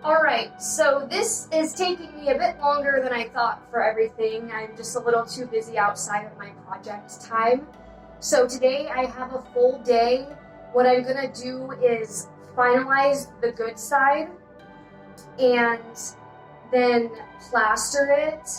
Alright, so this is taking me a bit longer than I thought for everything. I'm just a little too busy outside of my project time. So today I have a full day. What I'm gonna do is finalize the good side and then plaster it,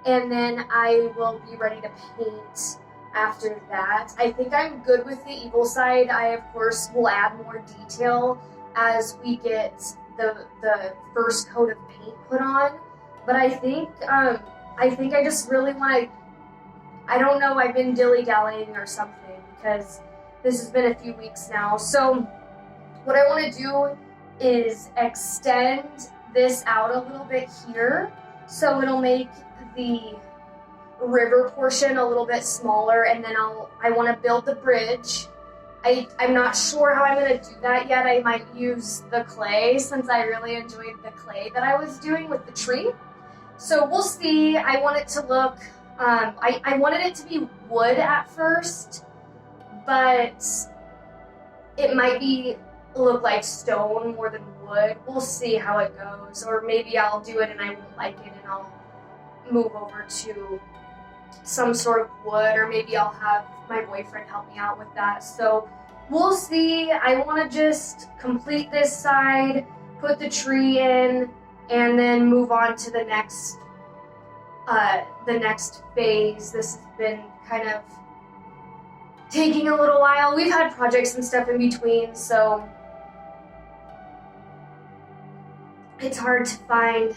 and then I will be ready to paint after that. I think I'm good with the evil side. I, of course, will add more detail as we get the first coat of paint put on. But I think I just really want to. I don't know. I've been dilly-dallying or something because this has been a few weeks now. So what I want to do is extend this out a little bit here, so it'll make the river portion a little bit smaller, and then I want to build the bridge. I'm not sure how I'm going to do that yet. I might use the clay since I really enjoyed the clay that I was doing with the tree. So we'll see. I want it to look, I wanted it to be wood at first, but it might look like stone more than wood. We'll see how it goes. Or maybe I'll do it and I won't like it and I'll move over to some sort of wood, or maybe I'll have my boyfriend help me out with that. So we'll see. I want to just complete this side, put the tree in, and then move on to the next phase. This has been kind of taking a little while. We've had projects and stuff in between, so it's hard to find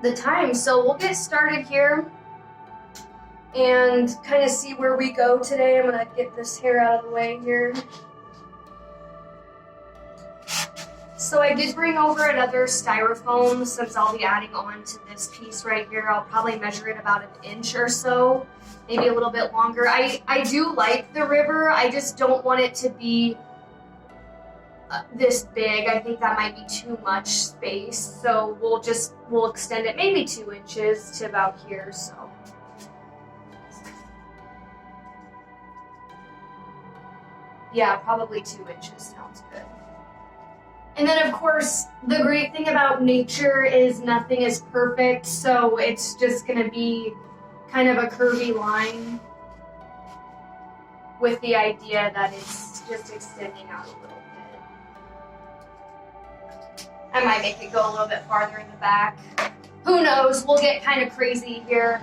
the time. So we'll get started here and kind of see where we go today. I'm gonna get this hair out of the way here. So I did bring over another styrofoam since I'll be adding on to this piece right here. I'll probably measure it about 1 inch or so, maybe a little bit longer. I do like the river. I just don't want it to be this big. I think that might be too much space. So we'll extend it maybe 2 inches to about here. So. Yeah, probably 2 inches sounds good. And then, of course, the great thing about nature is nothing is perfect, so it's just going to be kind of a curvy line with the idea that it's just extending out a little bit. I might make it go a little bit farther in the back. Who knows? We'll get kind of crazy here.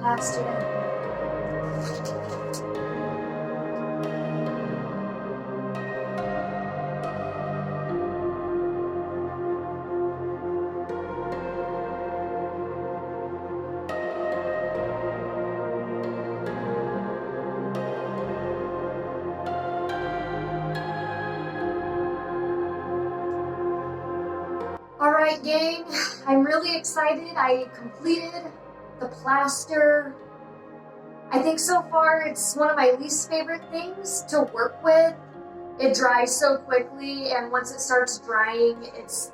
Plaster. Alright gang, I'm really excited. I completed the plaster. I think so far it's one of my least favorite things to work with. It dries so quickly, and once it starts drying, it's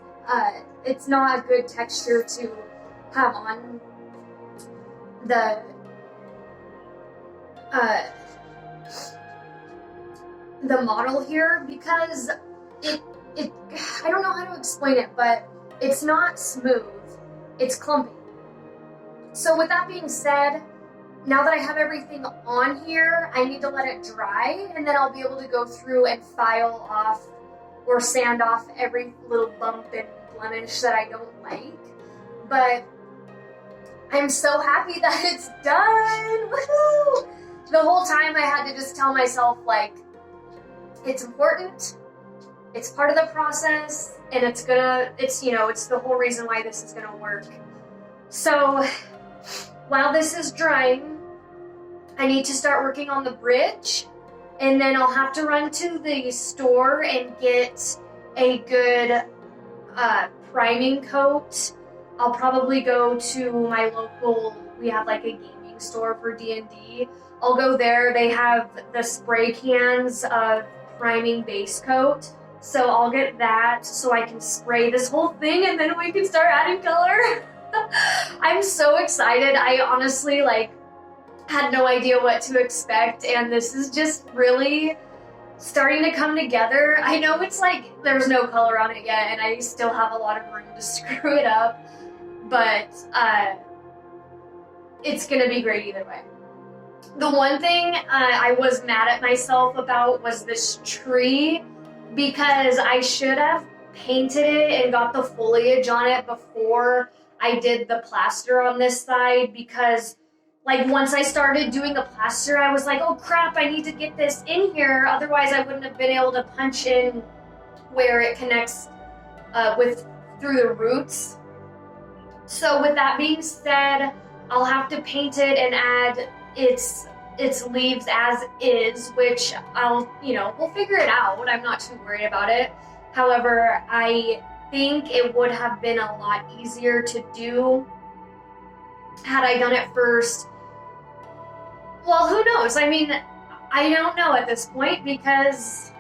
not a good texture to have on the model here, because it I don't know how to explain it, but it's not smooth. It's clumpy. So with that being said, now that I have everything on here, I need to let it dry, and then I'll be able to go through and file off or sand off every little bump and blemish that I don't like. But I'm so happy that it's done. Woohoo! The whole time I had to just tell myself, like, it's important, it's part of the process, and it's the whole reason why this is gonna work. So while this is drying, I need to start working on the bridge, and then I'll have to run to the store and get a good priming coat. I'll probably go to my local, we have like a gaming store for D&D. I'll go there, they have the spray cans of priming base coat. So I'll get that so I can spray this whole thing, and then we can start adding color. I'm so excited. I honestly had no idea what to expect, and this is just really starting to come together. I know it's like there's no color on it yet, and I still have a lot of room to screw it up, but it's gonna be great either way. The one thing I was mad at myself about was this tree, because I should have painted it and got the foliage on it before I did the plaster on this side, because once I started doing the plaster, I was like, oh crap, I need to get this in here, otherwise I wouldn't have been able to punch in where it connects through the roots. So with that being said, I'll have to paint it and add its leaves as is, which we'll figure it out. I'm not too worried about it. However, I think it would have been a lot easier to do had I done it first. Well, who knows? I mean, I don't know at this point, because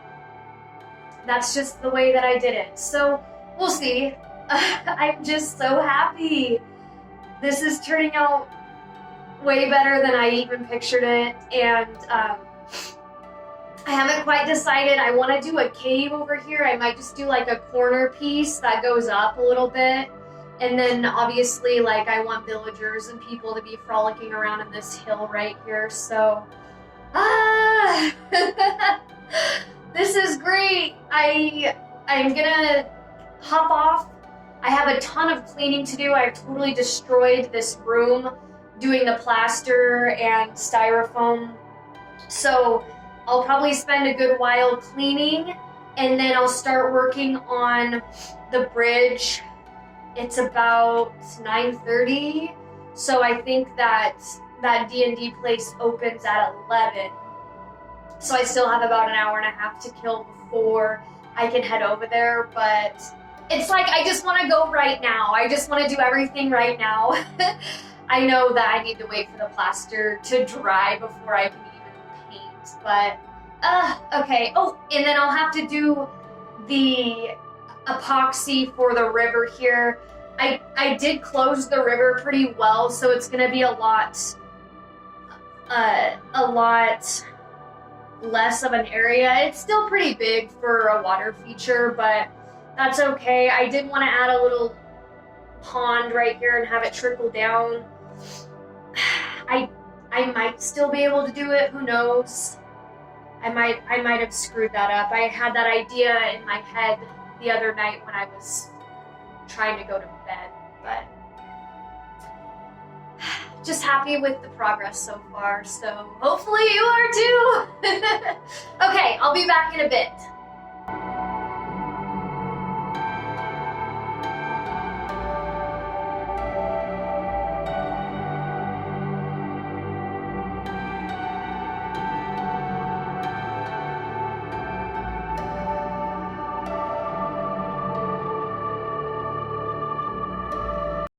that's just the way that I did it. So we'll see. I'm just so happy. This is turning out way better than I even pictured it, and I haven't quite decided. I want to do a cave over here. I might just do like a corner piece that goes up a little bit, and then obviously I want villagers and people to be frolicking around in this hill right here. So this is great. I'm gonna hop off. I have a ton of cleaning to do. I've totally destroyed this room doing the plaster and styrofoam. So I'll probably spend a good while cleaning, and then I'll start working on the bridge. It's about 9:30, so I think that D&D place opens at 11. So I still have about an hour and a half to kill before I can head over there, but it's like I just want to go right now. I just want to do everything right now. I know that I need to wait for the plaster to dry before I can even paint, but okay. Oh, and then I'll have to do the epoxy for the river here. I did close the river pretty well, so it's gonna be a lot less of an area. It's still pretty big for a water feature, but that's okay. I did want to add a little pond right here and have it trickle down. I might still be able to do it, who knows. I might have screwed that up. I had that idea in my head the other night when I was trying to go to bed, but just happy with the progress so far, so hopefully you are too. Okay, I'll be back in a bit.